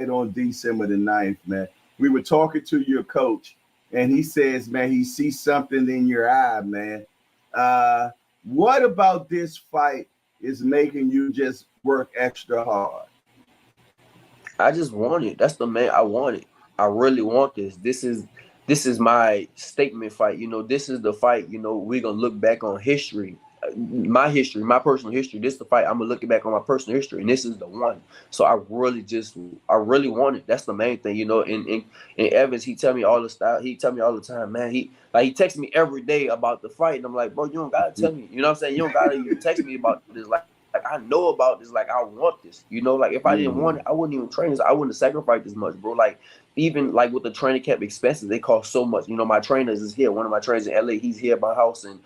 on December the 9th, man. We were talking to your coach, and he says, man, he sees something in your eye, man. Uh, what about this fight is making you just work extra hard? I just want it. That's the man. I want it. I really want this. This is my statement fight. This is the fight. We're gonna look back on history, my history, my personal history. This is the fight. I'm gonna look back on my personal history, and this is the one. So I really want it. That's the main thing. And Evans, he tell me all the style. He tell me all the time, man. He texts me every day about the fight, and I'm like, bro, you don't gotta tell me. You know what I'm saying? You don't gotta even text me about this. Like I know about this. Like I want this. Like if I didn't want it, I wouldn't even train this. I wouldn't have sacrificed this much, bro. Like even like with the training camp expenses, they cost so much. My trainers is here. One of my trainers in LA, he's here at my house, and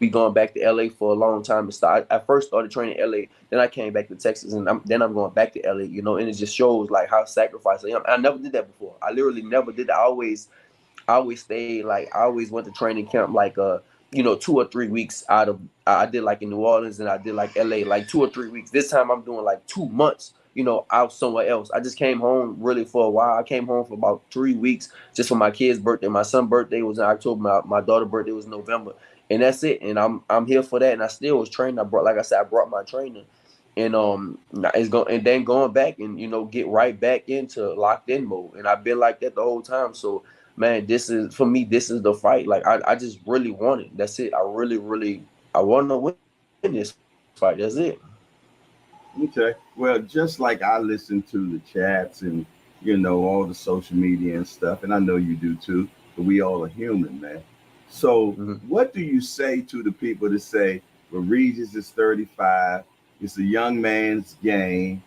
we going back to LA for a long time. I first started training in LA, then I came back to Texas, and then I'm going back to LA. And it just shows like how sacrificed I am. I never did that before. I literally never did that. I always stayed like I always went to training camp like 2 or 3 weeks out of I did like in New Orleans and I did like LA like 2 or 3 weeks. This time I'm doing like 2 months, out somewhere else. I just came home really for a while. I came home for about 3 weeks just for my kid's birthday. My son's birthday was in October. My daughter's birthday was in November. And that's it. And I'm here for that. And I still was training. Like I said, I brought my trainer. And then going back and get right back into locked in mode. And I've been like that the whole time. So man, this is for me. This is the fight. Like I just really want it. That's it. I really, really, I want to win this fight. That's it. Okay. Well, just like I listen to the chats and all the social media and stuff, and I know you do too. But we all are human, man. So, Mm-hmm. what do you say to the people that say, "Well, Regis is 35. It's a young man's game,"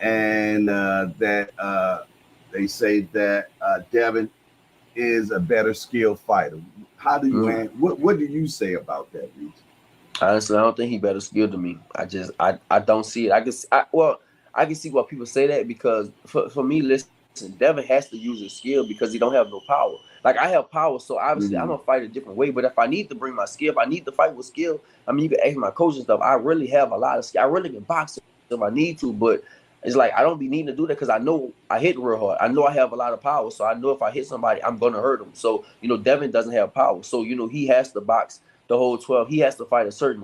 and that they say that Devon is a better skilled fighter. How do you Mm-hmm. what do you say about that, Regis? Honestly, I don't think he better skilled than me. I don't see it. I can see why people say that because for me, listen, Devin has to use his skill because he don't have no power. Like I have power, so obviously I'm gonna Mm-hmm. fight a different way. But if I need to bring my skill, if I need to fight with skill, I mean, you can ask my coach and stuff. I really have a lot of skill. I really can box if I need to, but it's like I don't be needing to do that because I know I hit real hard. I know I have a lot of power, so I know if I hit somebody, I'm gonna hurt them. So Devin doesn't have power, so he has to box the whole 12. He has to fight a certain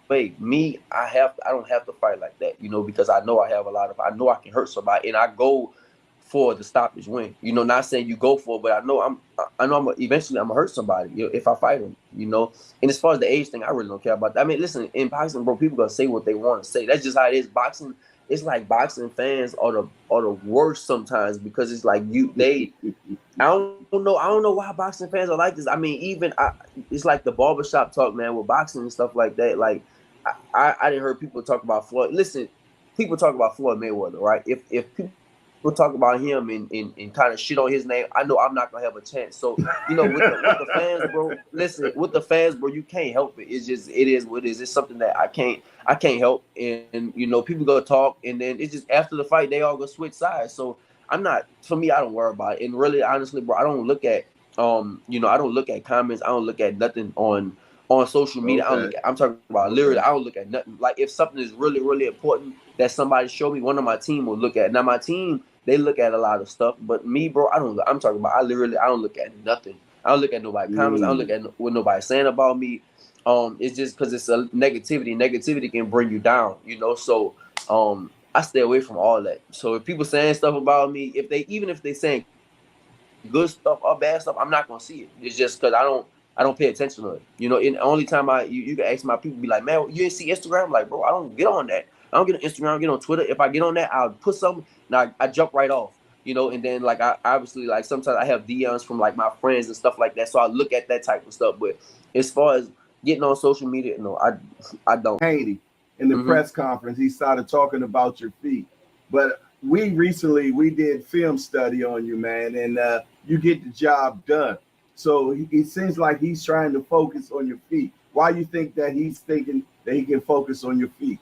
way. Me, I don't have to fight like that, because I know I know I can hurt somebody, and I go for the stoppage win. Not saying you go for it, but I know eventually I'm gonna hurt somebody, if I fight him. And as far as the age thing, I really don't care about that. I mean, listen, in boxing, bro, people gonna say what they want to say. That's just how it is. Boxing, it's like boxing fans are the worst sometimes because it's like I don't know why boxing fans are like this. I mean, it's like the barbershop talk, man, with boxing and stuff like that. Like, I didn't hear people talk about Floyd. Listen, people talk about Floyd Mayweather, right? If people talk about him and kind of shit on his name, I know I'm not gonna have a chance. So with the fans, bro. Listen, with the fans, bro, you can't help it. It is what it is. It's something that I can't help. And people go talk, and then it's just after the fight they all go switch sides. So I'm not. For me, I don't worry about it. And really, honestly, bro, I don't look at I don't look at comments. I don't look at nothing on social media. I don't Okay. look at. I'm talking about literally. Okay. I don't look at nothing. Like if something is really really important that somebody show me, one of my team will look at. Now my team, they look at a lot of stuff, but me, bro, I don't. I'm talking about. I don't look at nothing. I don't look at nobody comments. I don't look Mm. at what nobody's saying about me. It's just because it's a negativity. Negativity can bring you down. So I stay away from all that. So if people saying stuff about me, even if they saying good stuff or bad stuff, I'm not gonna see it. It's just because I don't pay attention to it. And the only time you can ask my people, be like, man, you didn't see Instagram? Like, bro, I don't get on that. I don't get on Instagram. I don't get on Twitter. If I get on that, I'll put something. Now I jump right off. And then like I obviously like sometimes I have DMs from like my friends and stuff like that. So I look at that type of stuff. But as far as getting on social media, no, I don't. Haney in the Hmm. press conference, he started talking about your feet. But we did film study on you, man, and you get the job done. So it seems like he's trying to focus on your feet. Why you think that he's thinking that he can focus on your feet?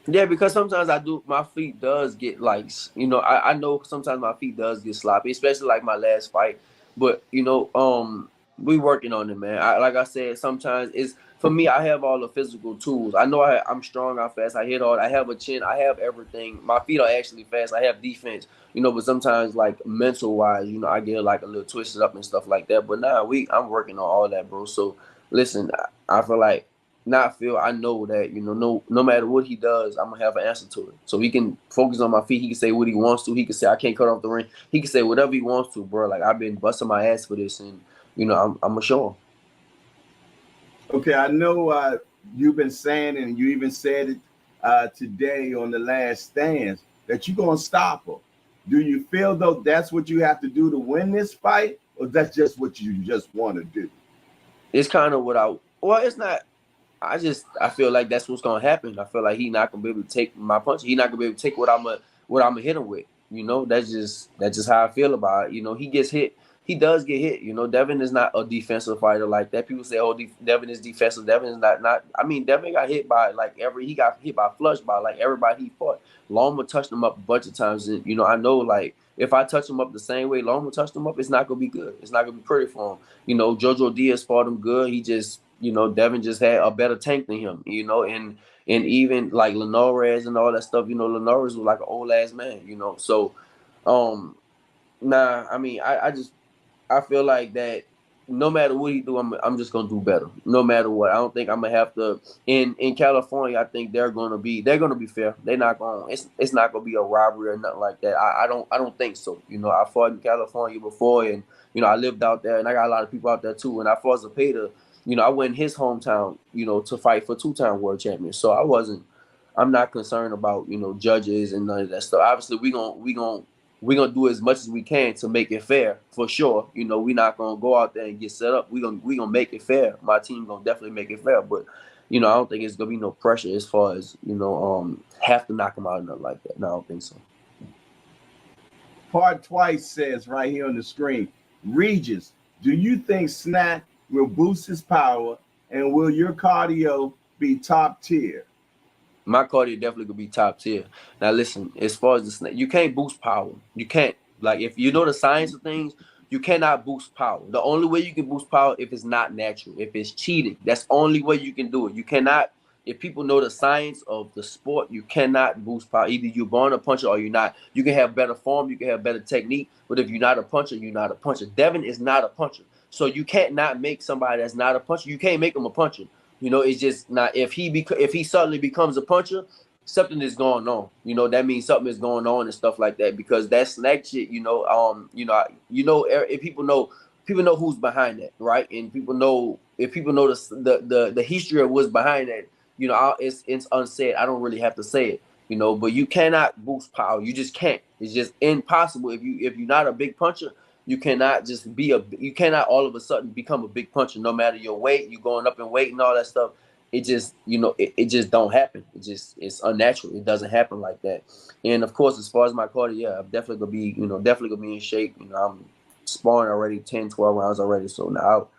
Yeah, because sometimes I do. My feet does get like, I know sometimes my feet does get sloppy, especially like my last fight. But we working on it, man. Like I said, sometimes for me, I have all the physical tools. I know I'm strong, I'm fast, I hit hard, I have a chin, I have everything. My feet are actually fast, I have defense, but sometimes like mental wise, I get like a little twisted up and stuff like that. But now I'm working on all that, bro. So listen, I feel like I know that, no matter what he does, I'm gonna have an answer to it. So he can focus on my feet, he can say what he wants to, he can say I can't cut off the ring, he can say whatever he wants to, bro. Like I've been busting my ass for this, and I'm gonna show him. Okay, I know you've been saying, and you even said it today on The Last Stands, that you're going to stop her. Do you feel, though, that's what you have to do to win this fight, or that's just what you just want to do? It's kind of it's not. I feel like that's what's going to happen. I feel like he's not going to be able to take my punch. He's not going to be able to take what I'm going to hit him with. That's just how I feel about it. He gets hit. He does get hit. Devon is not a defensive fighter like that. People say, "Oh, Devon is defensive." Devon is not. I mean, Devon got hit by he got hit by flush by like everybody he fought. Loma touched him up a bunch of times, and I know like if I touch him up the same way Loma touched him up, it's not gonna be good. It's not gonna be pretty for him. Jojo Diaz fought him good. He just Devon just had a better tank than him. And even like Linares and all that stuff. Linares was like an old ass man. So I mean, I feel like that no matter what he do, I'm just gonna do better. No matter what, I don't think I'm gonna have to. In California, I think they're gonna be fair. They're not gonna. It's not gonna be a robbery or nothing like that. I don't think so. I fought in California before, and I lived out there, and I got a lot of people out there too. And I fought Zepeda. I went in his hometown, to fight for 2-time world champion. So I'm not concerned about judges and none of that stuff. Obviously, we're gonna do as much as we can to make it fair, for sure. We're not gonna go out there and get set up. We're gonna make it fair. My team gonna definitely make it fair, but I don't think it's gonna be no pressure as far as have to knock him out or nothing like that. No, I don't think so. Part Twice says right here on the screen, Regis, do you think Snack will boost his power, and will your cardio be top tier? My cardio definitely could be top tier. Now listen, as far as the snake, you can't boost power. You can't. Like if you know the science of things, you cannot boost power. The only way you can boost power if it's not natural, if it's cheating. That's the only way you can do it. You cannot. If people know the science of the sport, you cannot boost power. Either you're born a puncher or you're not. You can have better form, you can have better technique, but if you're not a puncher, you're not a puncher. Devon is not a puncher, so you can't not make somebody that's not a puncher. You can't make him a puncher. It's just not. If he suddenly becomes a puncher, something is going on. That means something is going on and stuff like that. Because that snack shit, if people know who's behind that, right? And people know the history of what's behind that. It's unsaid. I don't really have to say it. But you cannot boost power. You just can't. It's just impossible. If you're not a big puncher, you cannot you cannot all of a sudden become a big puncher, no matter your weight, you going up in weight and all that stuff. It just, it just don't happen. It's unnatural. It doesn't happen like that. And of course, as far as my cardio, yeah, I'm definitely gonna be, definitely gonna be in shape. I'm sparring already 10, 12 rounds already. So now